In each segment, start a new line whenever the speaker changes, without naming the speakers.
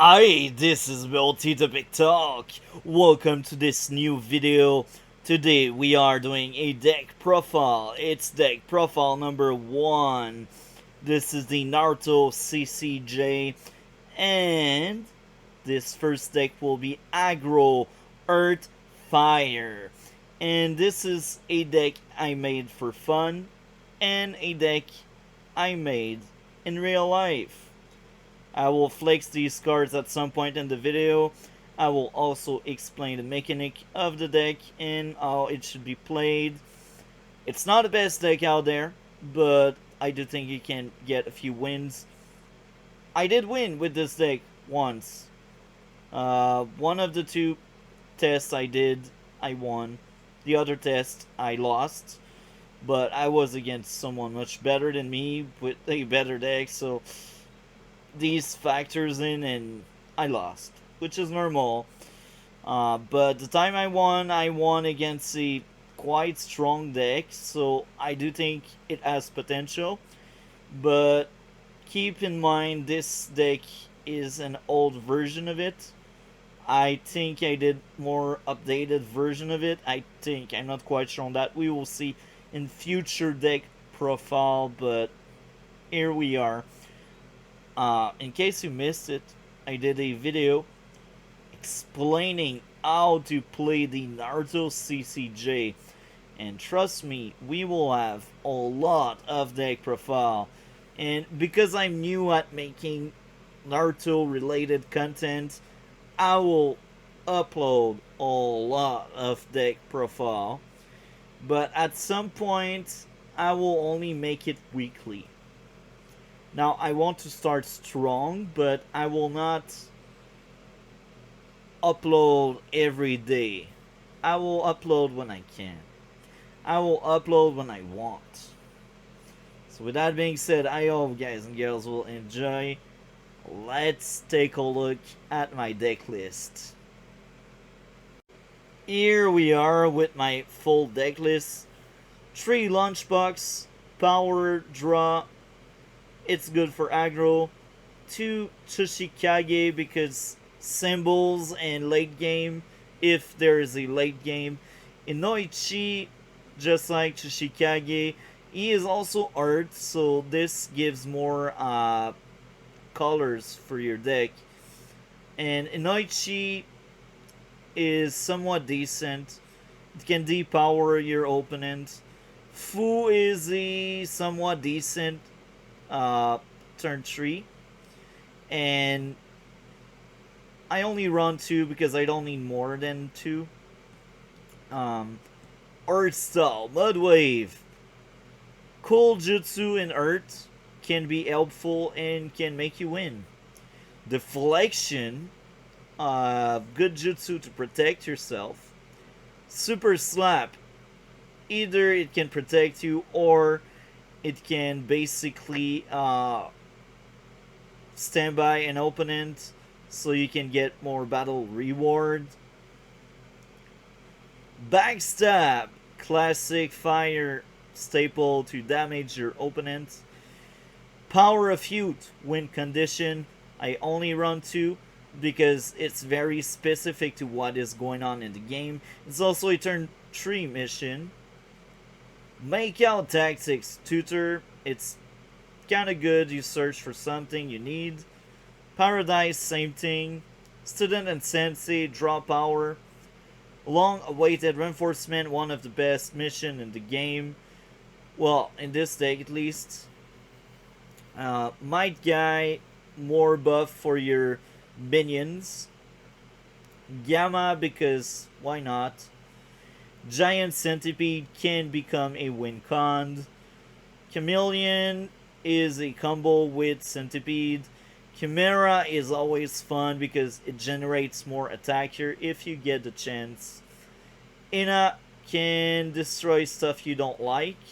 Hi, this is Multi the Big Talk. Welcome to this new video. Today we are doing a deck profile. It's deck profile number 1. This is the Naruto CCG, and this first deck will be aggro, earth, fire. And this is a deck I made for fun and a deck I made in real life. I will flex these cards at some point in the video. I will also explain the mechanic of the deck and how it should be played. It's not the best deck out there, but I do think you can get a few wins. I did win with this deck once. One of the two tests I did, I won. The other test, I lost. But I was against someone much better than me with a better deck, so these factors in and I lost, which is normal. But the time I won against a quite strong deck, so I do think it has potential. But keep in mind, this deck is an old version of it. I think I did more updated version of it. I'm not quite sure on that. We will see in future deck profile, but here we are. In case you missed it, I did a video explaining how to play the Naruto CCG. And trust me, we will have a lot of deck profile. And because I'm new at making Naruto related content, I will upload a lot of deck profile. But at some point, I will only make it weekly. Now, I want to start strong, but I will not upload every day. I will upload when I can. I will upload when I want. So with that being said, I hope guys and girls will enjoy. Let's take a look at my deck list. Here we are with my full deck list. 3 lunchbox, power, draw. It's good for aggro. 2 Tsushikage because symbols and late game, if there is a late game. Inoichi, just like Tsushikage, he is also art, so this gives more colors for your deck. And Inoichi is somewhat decent. It can depower your opponent. Fu is a somewhat decent turn 3. And I only run 2 because I don't need more than 2. Earth Style, Mud Wave. Cool Jutsu in Earth can be helpful and can make you win. Deflection, good jutsu to protect yourself. Super Slap, either it can protect you or it can basically stand by an opponent so you can get more battle reward. Backstab, classic fire staple to damage your opponent. Power of Youth, win condition. I only run 2 because it's very specific to what is going on in the game. It's also a turn 3 mission. Make Out Tactics, Tutor. It's kind of good. You search for something you need. Paradise, same thing. Student and Sensei, draw power. Long awaited reinforcement, one of the best mission in the game. Well, in this deck at least. Might Guy, more buff for your minions. Gamma, because why not? Giant Centipede can become a win con. Chameleon is a combo with Centipede. Chimera is always fun because it generates more attack here if you get the chance. Ina can destroy stuff you don't like.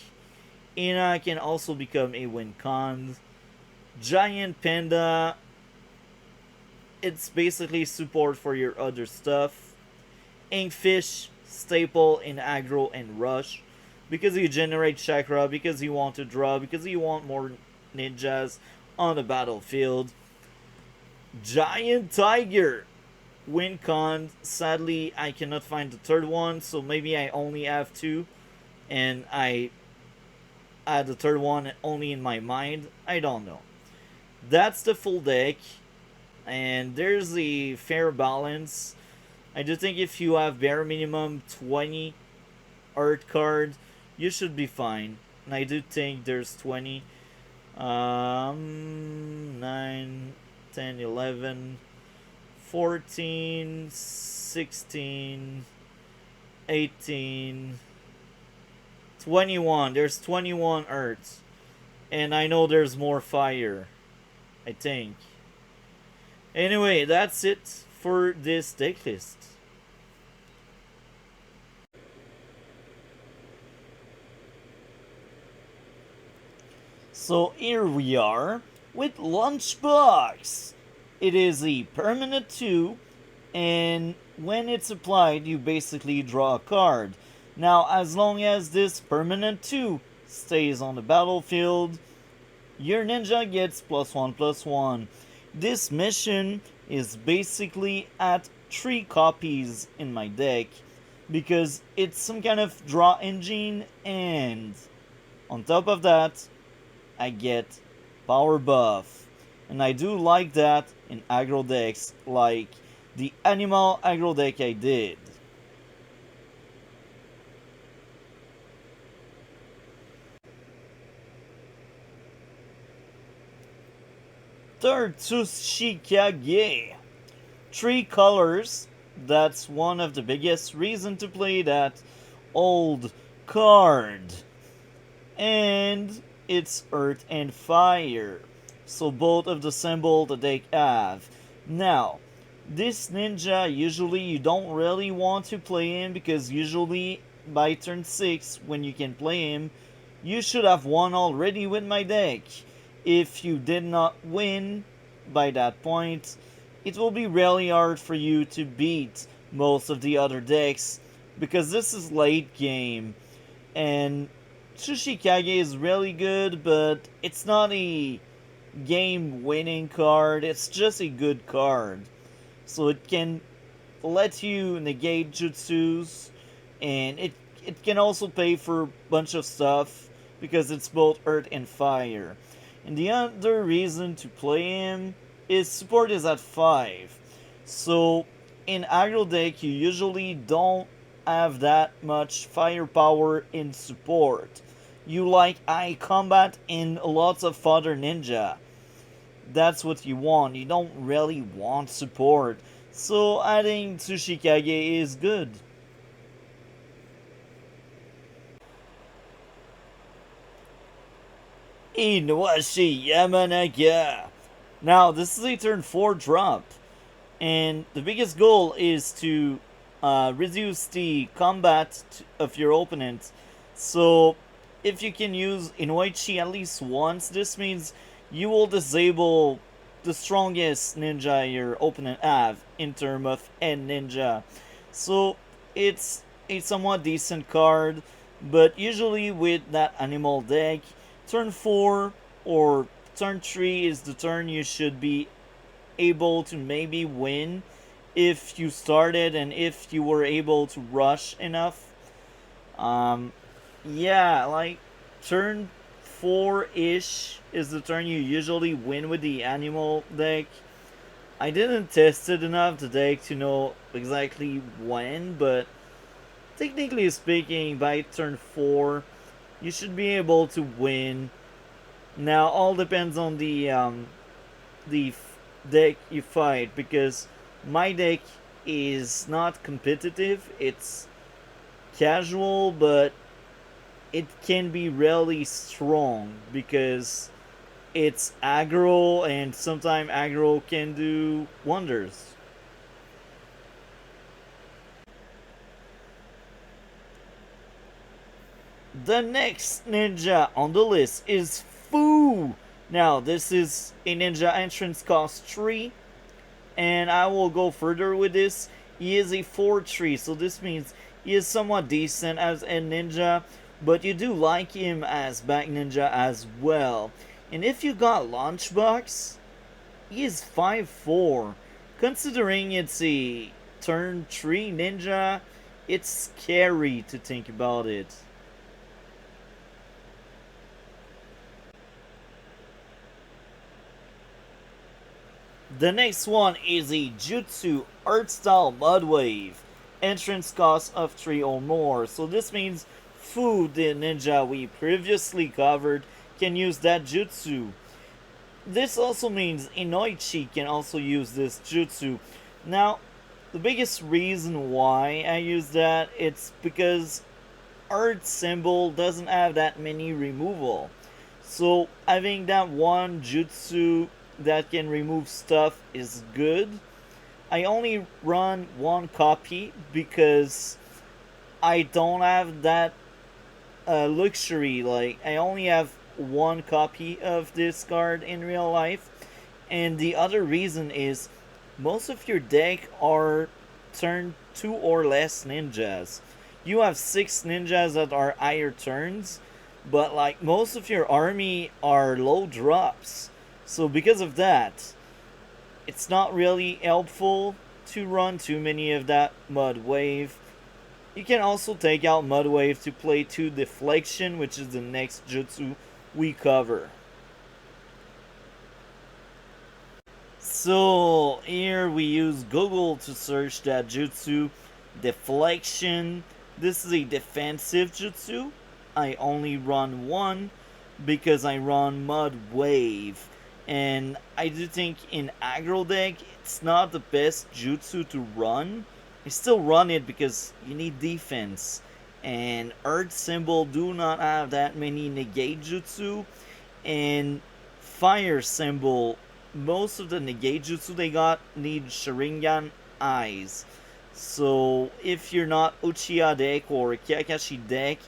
Ina can also become a win con. Giant Panda, it's basically support for your other stuff. Inkfish, staple in aggro and rush because you generate chakra, because you want to draw, because you want more ninjas on the battlefield. Giant Tiger. Win con. Sadly, I cannot find the third one, so maybe I only have two, and I add the third one only in my mind. I don't know. That's the full deck, and there's a fair balance. I do think if you have bare minimum 20 art card, you should be fine. And I do think there's 20. 9, 10, 11, 14, 16, 18, 21. There's 21 Earths. And I know there's more fire. I think. Anyway, that's it for this deck list. So here we are with Lunchbox. It is a permanent 2, and when it's applied, you basically draw a card. Now, as long as this permanent 2 stays on the battlefield, your ninja gets +1/+1. This mission is basically at 3 copies in my deck because it's some kind of draw engine, and on top of that, I get power buff. And I do like that in aggro decks, like the animal aggro deck I did. Third, Tsushikage. 3 colors. That's one of the biggest reasons to play that old card. And it's earth and fire. So both of the symbol that they have. Now, this ninja usually you don't really want to play him because usually by turn 6 when you can play him, you should have won already with my deck. If you did not win by that point, it will be really hard for you to beat most of the other decks because this is late game. And Tsushikage is really good, but it's not a game-winning card. It's just a good card. So it can let you negate jutsus, and it can also pay for a bunch of stuff because it's both earth and fire. And the other reason to play him is support is at 5. So in aggro deck, you usually don't have that much firepower in support. You like high combat and lots of fodder ninja. That's what you want. You don't really want support. So adding Tsushikage is good. Inuashi Yamanaka. Now, this is a turn 4 drop, and the biggest goal is to reduce the combat of your opponent. So, if you can use Inuichi at least once, this means you will disable the strongest ninja your opponent have in terms of N ninja. So, it's a somewhat decent card, but usually with that animal deck, turn 4 or turn 3 is the turn you should be able to maybe win if you started and if you were able to rush enough. Yeah, like turn 4-ish is the turn you usually win with the animal deck. I didn't test it enough the deck to know exactly when, but technically speaking, by turn 4, you should be able to win. Now, all depends on the deck you fight, because my deck is not competitive. It's casual, but it can be really strong because it's aggro, and sometimes aggro can do wonders. The next ninja on the list is Fu. Now, this is a ninja entrance cost 3, and I will go further with this. He is a 4-3, so this means he is somewhat decent as a ninja, but you do like him as back ninja as well. And if you got Launchbox, He is 5'4". Considering it's a turn 3 ninja, it's scary to think about it. The next one is a Jutsu Art Style Mud Wave. Entrance cost of 3 or more. So this means Fu, the ninja we previously covered, can use that jutsu. This also means Inoichi can also use this jutsu. Now, the biggest reason why I use that, it's because Art Symbol doesn't have that many removal. So having that one jutsu that can remove stuff is good. I only run one copy because I don't have that luxury. Like, I only have one copy of this card in real life. And the other reason is most of your deck are turn 2 or less ninjas. You have 6 ninjas that are higher turns, but like most of your army are low drops. So because of that, it's not really helpful to run too many of that Mud Wave. You can also take out Mud Wave to play 2 Deflection, which is the next jutsu we cover. So here we use Google to search that jutsu. Deflection. This is a defensive jutsu. I only run one because I run Mud Wave. And I do think in aggro deck, it's not the best jutsu to run. I still run it because you need defense. And Earth Symbol do not have that many negate jutsu. And Fire Symbol, most of the negate jutsu they got need Sharingan eyes. So if you're not Uchiha deck or Kakashi deck,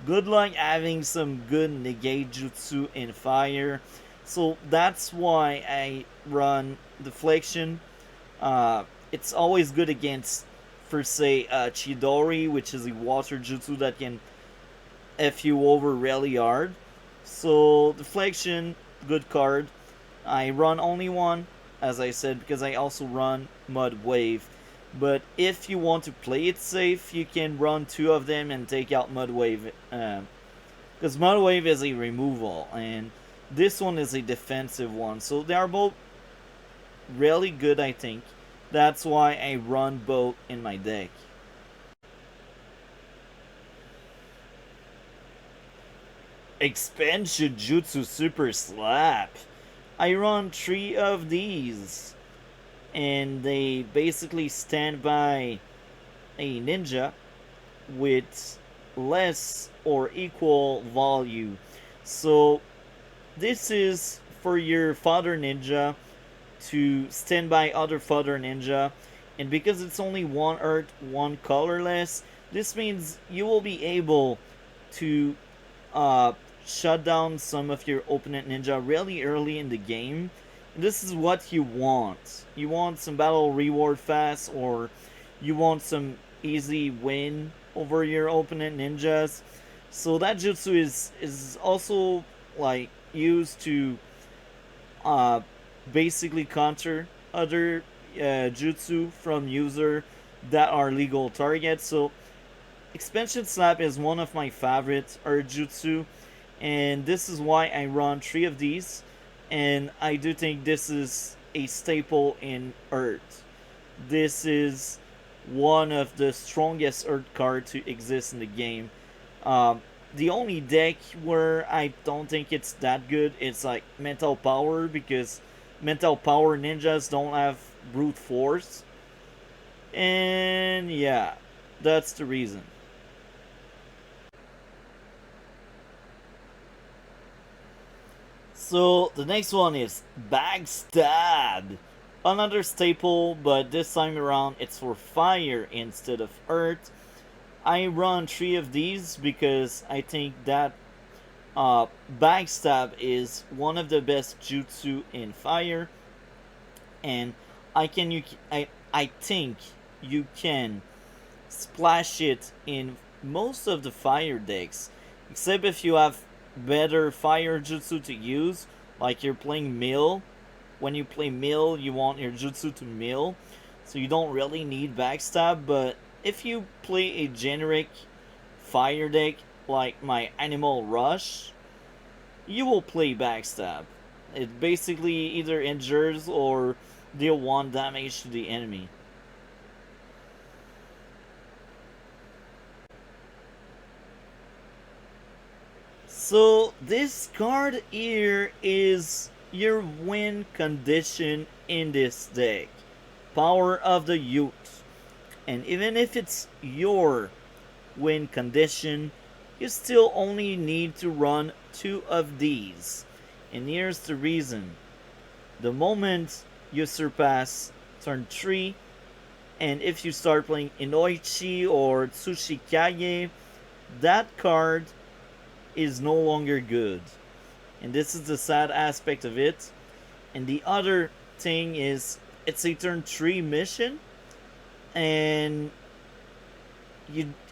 good luck having some good negate jutsu in fire. So that's why I run Deflection. It's always good against, for say, Chidori, which is a water jutsu that can F you over really hard. So Deflection, good card. I run only one, as I said, because I also run Mud Wave. But if you want to play it safe, you can run 2 of them and take out Mud Wave. Because Mud Wave is a removal, and this one is a defensive one. So they are both really good, I think. That's why I run both in my deck. Expansion Jutsu Super Slap. I run 3 of these. And they basically stand by a ninja with less or equal value. So this is for your fodder ninja to stand by other fodder ninja, and because it's only one earth, one colorless, this means you will be able to uh, shut down some of your opponent ninja really early in the game. And this is what you want. You want some battle reward fast, or you want some easy win over your opponent ninjas. So that jutsu is also like used to uh, basically counter other jutsu from user that are legal targets. So Expansion Slap is one of my favorite Earth jutsu, and this is why I run 3 of these, and I do think this is a staple in Earth. This is one of the strongest Earth cards to exist in the game. Um, the only deck where I don't think it's that good is like Mental Power, because Mental Power ninjas don't have brute force. And yeah, that's the reason. So the next one is Backstab. Another staple, but this time around it's for fire instead of earth. I run 3 of these because I think that Backstab is one of the best jutsu in fire, and I think you can splash it in most of the fire decks, except if you have better fire jutsu to use, like you're playing mill. when you play mill, you want your jutsu to mill, so you don't really need backstab. But if you play a generic fire deck like my Animal Rush, you will play backstab. It basically either injures or deal 1 damage to the enemy. So this card here is your win condition in this deck. Power of the Youth. And even if it's your win condition, you still only need to run 2 of these. And here's the reason. The moment you surpass turn 3, and if you start playing Inoichi or Tsushikaye, that card is no longer good. And this is the sad aspect of it. And the other thing is, it's a turn 3 mission, and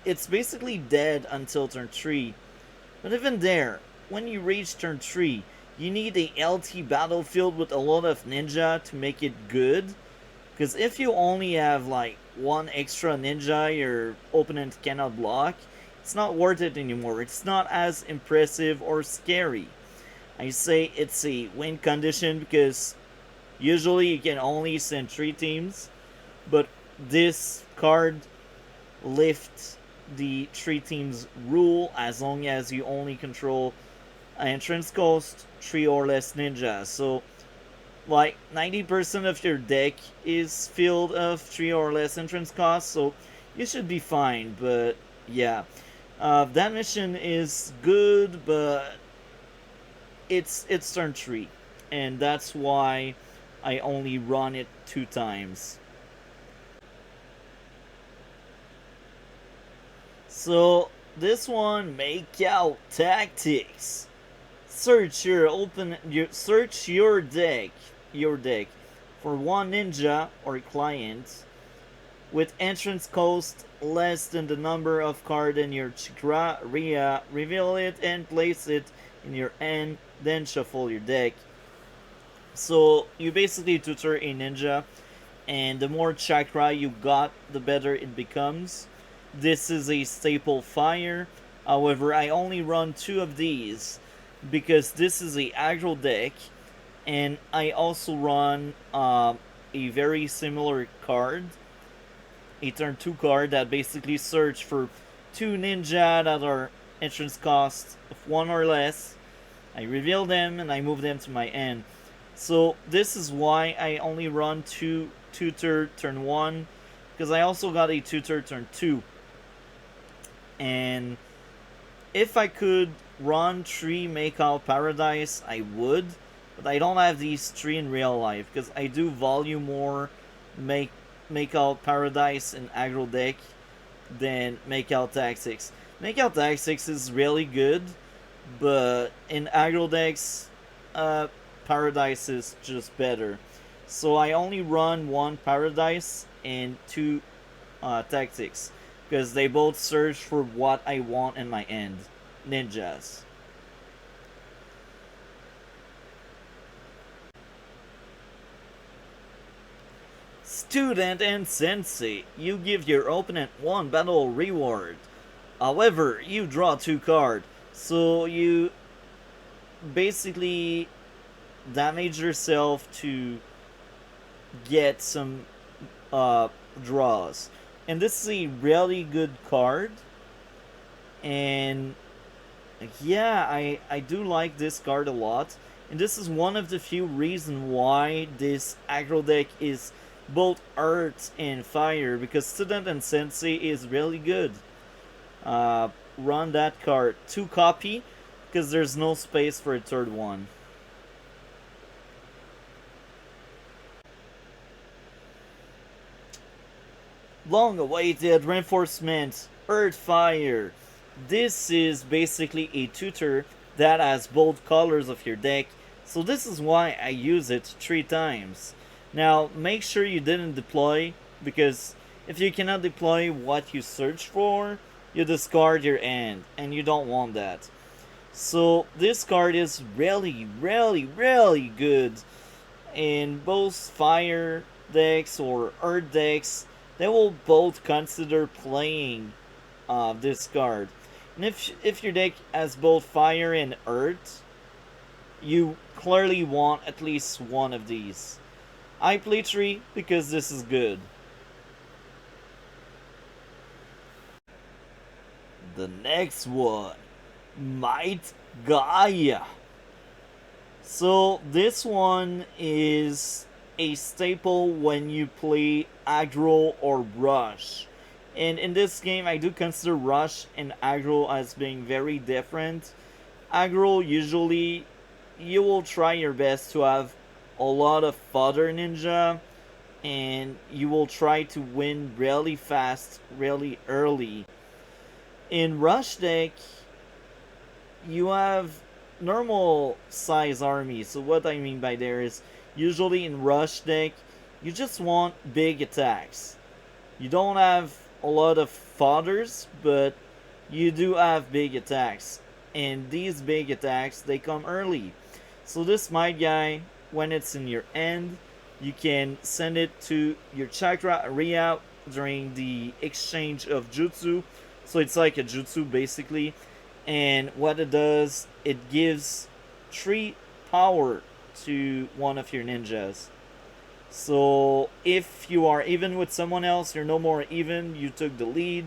it's basically dead until turn 3. But even there, when you reach turn 3, you need a LT battlefield with a lot of ninja to make it good. Because if you only have like 1 extra ninja your opponent cannot block, it's not worth it anymore. It's not as impressive or scary. I say it's a win condition because usually you can only send 3 teams, but this card lifts the 3 teams rule as long as you only control entrance cost 3 or less ninjas. So like 90% of your deck is filled of 3 or less entrance costs, so you should be fine. But yeah, that mission is good, but it's turn 3, and that's why I only run it 2 times. So this one, make out tactics. Search your deck for 1 ninja or client with entrance cost less than the number of cards in your Chikra Ria. Reveal it and place it in your hand, then shuffle your deck. So you basically tutor a ninja, and the more chakra you got, the better it becomes. This is a staple fire. However, I only run 2 of these because this is a aggro deck, and I also run a very similar card, a turn 2 card that basically search for 2 ninja that are entrance cost of 1 or less. I reveal them and I move them to my end. So this is why I only run 2 tutor turn 1, because I also got a tutor turn 2. And if I could run 3 Make Out Paradise, I would, but I don't have these 3 in real life because I do value more Make Out Paradise in aggro deck than Make Out Tactics. Make Out Tactics is really good, but in aggro decks, Paradise is just better. So I only run 1 Paradise and 2 Tactics, because they both search for what I want in my end. Ninjas. Student and Sensei. You give your opponent 1 battle reward. However, you draw 2 cards. So you basically damage yourself to get some draws. And this is a really good card. And yeah, I do like this card a lot. And this is one of the few reasons why this aggro deck is both earth and fire, because Student and Sensei is really good. Run that card. 2 copy, because there's no space for a third one. Long awaited reinforcement, Earth Fire. This is basically a tutor that has both colors of your deck, so this is why I use it 3 times. Now make sure you didn't deploy, because if you cannot deploy what you search for, you discard your end, and you don't want that. So this card is really, really, really good. In both fire decks or earth decks, they will both consider playing this card. And if your deck has both fire and earth, you clearly want at least one of these. I play 3 because this is good. The next one, Might Gaia. So this one is a staple when you play aggro or rush. And in this game, I do consider rush and aggro as being very different. Aggro, usually, you will try your best to have a lot of fodder ninja, and you will try to win really fast, really early. In rush deck, you have normal size armies. So what I mean by there is, usually in rush deck, you just want big attacks. You don't have a lot of fodders, but you do have big attacks. And these big attacks, they come early. So this Might Guy, when it's in your end, you can send it to your chakra area during the exchange of jutsu. So it's like a jutsu basically. And what it does, it gives 3 power to one of your ninjas. So if you are even with someone else, you're no more even, you took the lead.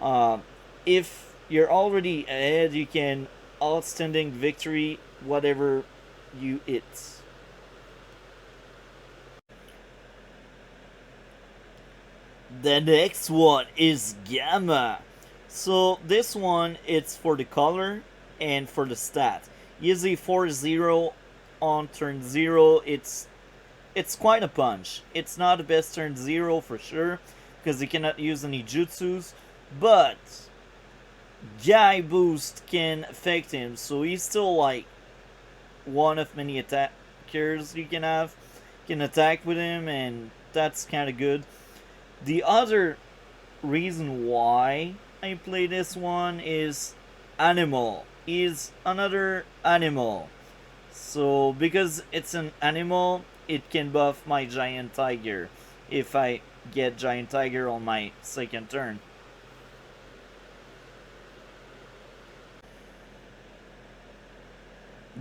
Uh, if you're already ahead, you can outstanding victory whatever you hit. The next one is Gamma. So this one, it's for the color and for the stat. Easy 4-0 on turn 0. It's quite a punch. It's not the best turn 0 for sure, because you cannot use any jutsus, but Guy boost can affect him, so he's still like one of many attackers you can have. You can attack with him, and that's kind of good. The other reason why I play this one is animal. Is another animal. So because it's an animal, it can buff my giant tiger if I get giant tiger on my second turn.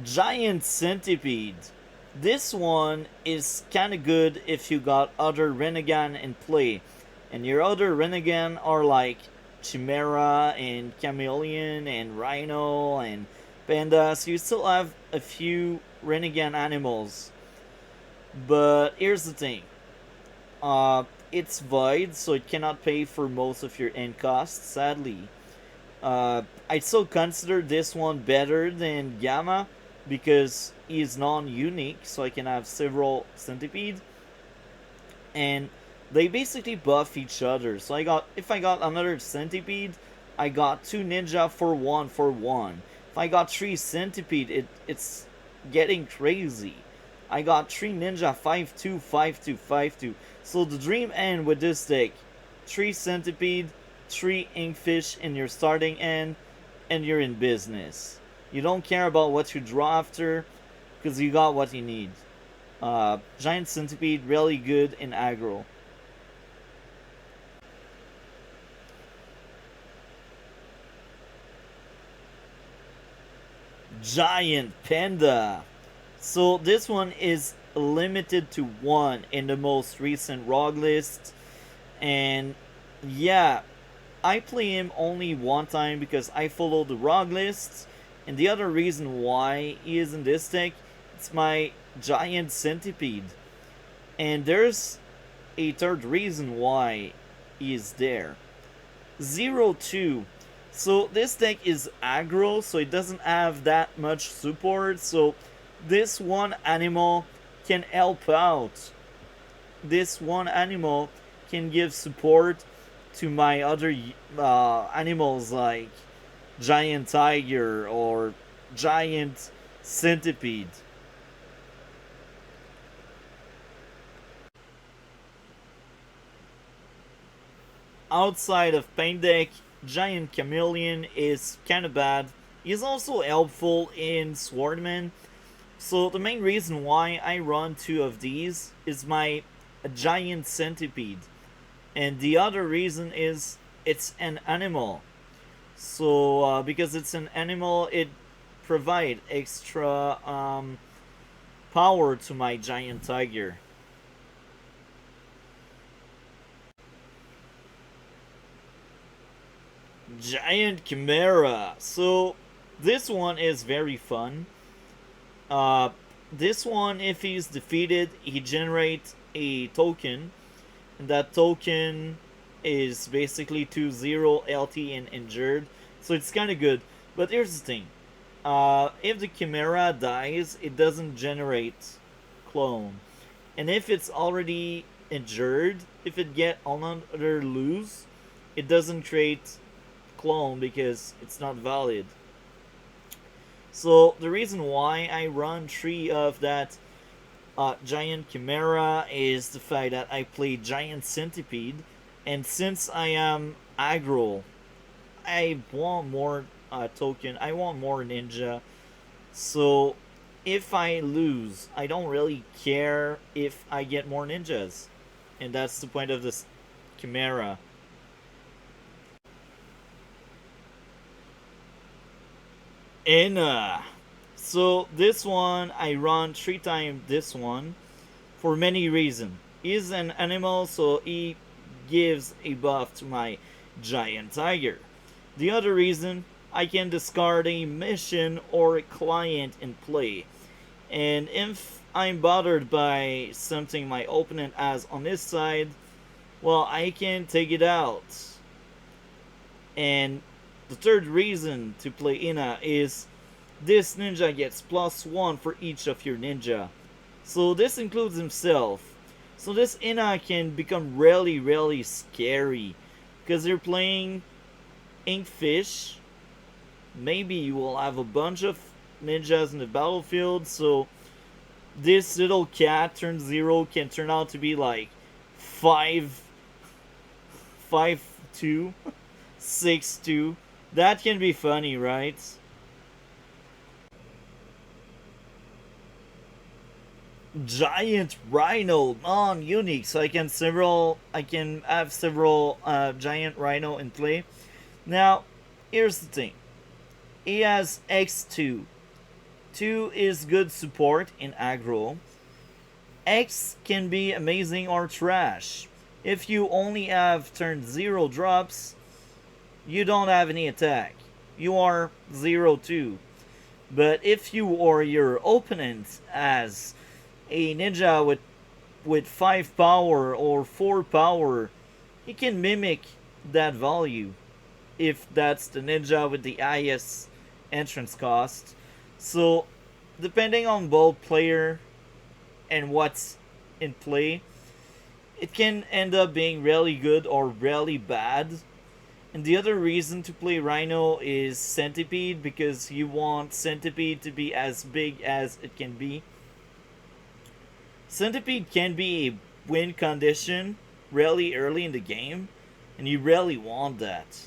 Giant centipede. This one is kinda good if you got other Renegan in play. And your other Renegan are like Chimera and Chameleon and Rhino and Panda. So you still have a few Renegan animals. But here's the thing. It's void, so it cannot pay for most of your end costs, sadly. I'd still consider this one better than Gamma because he is non-unique, so I can have several centipedes, and they basically buff each other. So if I got another centipede, I got 2 ninja for 1 for 1. If I got 3 centipede, it's getting crazy. I got 3 ninja 5-2 5-2 5-2. So the dream end with this deck: 3 centipede, 3 inkfish in your starting end, and you're in business. You don't care about what you draw after, because you got what you need. Giant centipede, really good in aggro. Giant panda. So this one is limited to 1 in the most recent ROG list, and yeah, I play him only one time because I follow the ROG list, and the other reason why he is in this deck, it's my giant centipede. And there's a third reason why he is there. 0-2. So this deck is aggro, so it doesn't have that much support, so this one animal can help out. This one animal can give support to my other animals like giant tiger or giant centipede. Outside of paint deck, giant chameleon is kinda bad. He's also helpful in Swordman, So the main reason why I run two of these is my giant centipede, and the other reason is it's an animal. So because it's an animal, it provide extra power to my giant tiger. Giant chimera. So this one is very fun. Uh, this one, if he's defeated, he generates a token, and that token is basically to 0 LT and injured. So it's kind of good. But here's the thing: if the chimera dies, it doesn't generate clone, and if it's already injured, if it get another lose, it doesn't create clone because it's not valid. So the reason why I run 3 of that giant chimera is the fact that I play giant centipede, and since I am aggro, I want more token. I want more ninja. So if I lose, I don't really care if I get more ninjas, and that's the point of this chimera. Inna. So this one I run 3 times this one for many reasons. He's an animal, so he gives a buff to my giant tiger. The other reason, I can discard a mission or a client in play. And if I'm bothered by something my opponent has on his side, well, I can take it out. And the third reason to play Ina is this ninja gets +1 for each of your ninja. So this includes himself. So this Ina can become really, really scary. Because you're playing Inkfish. Maybe you will have a bunch of ninjas in the battlefield. So this little cat turn 0 can turn out to be like 5, 5, 2, 6, 2. That can be funny, right? Giant rhino non-unique, so I can have several giant rhino in play. Now here's the thing: he has X2. 2 is good support in aggro. X can be amazing or trash. If you only have turn 0 drops, you don't have any attack. You are 0-2. But if you or your opponent has a ninja with 5 power or 4 power, he can mimic that value if that's the ninja with the highest entrance cost. So, depending on both player and what's in play, it can end up being really good or really bad. And the other reason to play Rhino is Centipede, because you want Centipede to be as big as it can be. Centipede can be a win condition really early in the game, and you really want that.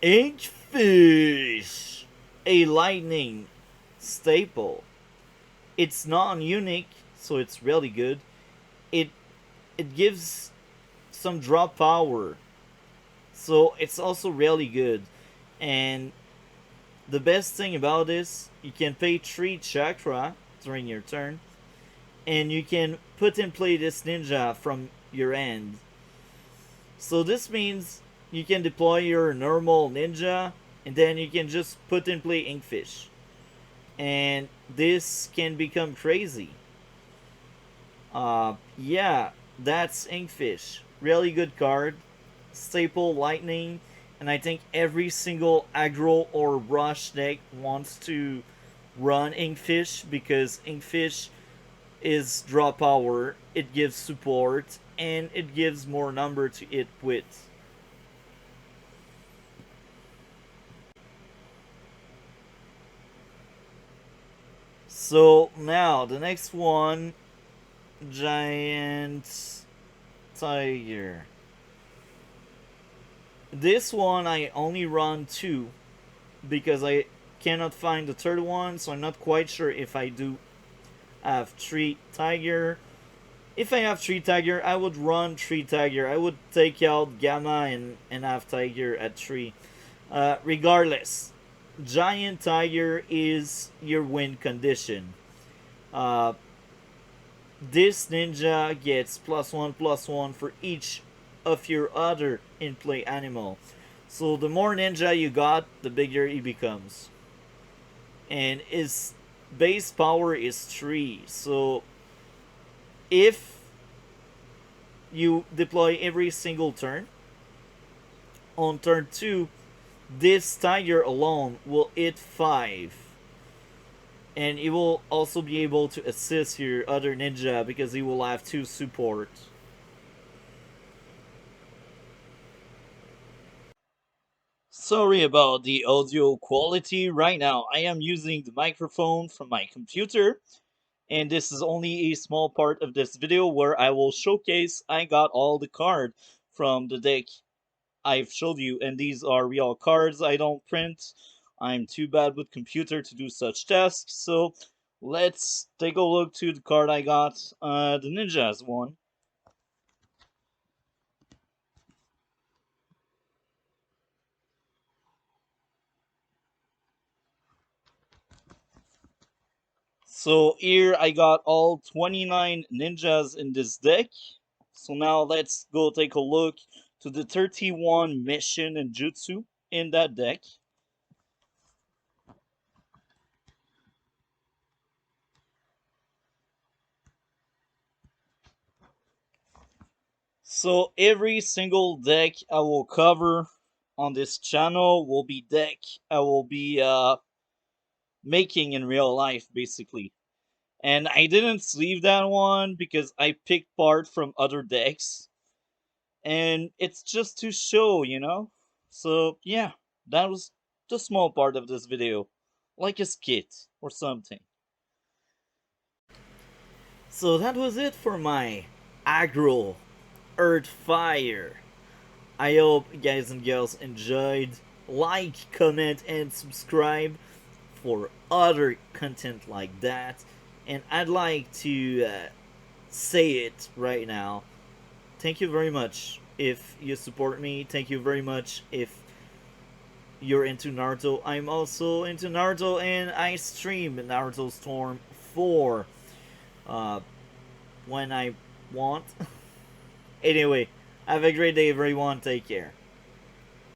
Inkfish! A lightning staple. It's non-unique, so it's really good. It it gives some drop power, so it's also really good. And the best thing about this, you can pay 3 chakra during your turn, and you can put in play this ninja from your end. So this means you can deploy your normal ninja, and then you can just put in play Inkfish. And this can become crazy. Yeah, that's Inkfish. Really good card. Staple Lightning, and I think every single aggro or rush deck wants to run Inkfish, because Inkfish is draw power, it gives support, and it gives more number to it with. So now the next one, Giant Tiger. This one I only run 2 because I cannot find the third one, so I'm not quite sure if I do have 3 Tiger. If I have 3 Tiger, I would run 3 Tiger. I would take out Gamma and have Tiger at 3. Regardless, Giant Tiger is your win condition. Uh, this ninja gets +1/+1 for each of your other in play animal. So the more ninja you got, the bigger he becomes. And his base power is 3. So if you deploy every single turn, on turn 2, this tiger alone will hit 5. And he will also be able to assist your other ninja because he will have 2 support. Sorry about the audio quality. Right now, I am using the microphone from my computer, and this is only a small part of this video where I will showcase I got all the cards from the deck I've showed you, and these are real cards I don't print. I'm too bad with computer to do such tasks, so let's take a look to the card I got, the Ninjas one. So here I got all 29 ninjas in this deck. So now let's go take a look to the 31 mission and jutsu in that deck. So every single deck I will cover on this channel will be deck I will be making in real life basically. And I didn't sleeve that one because I picked part from other decks, and it's just to show, you know? So yeah, that was the small part of this video. Like a skit or something. So that was it for my aggro Earth Fire. I hope you guys and girls enjoyed. Like, comment, and subscribe for other content like that. And I'd like to say it right now. Thank you very much if you support me. Thank you very much if you're into Naruto. I'm also into Naruto, and I stream Naruto Storm 4 uh, when I want. Anyway, have a great day, everyone. Take care.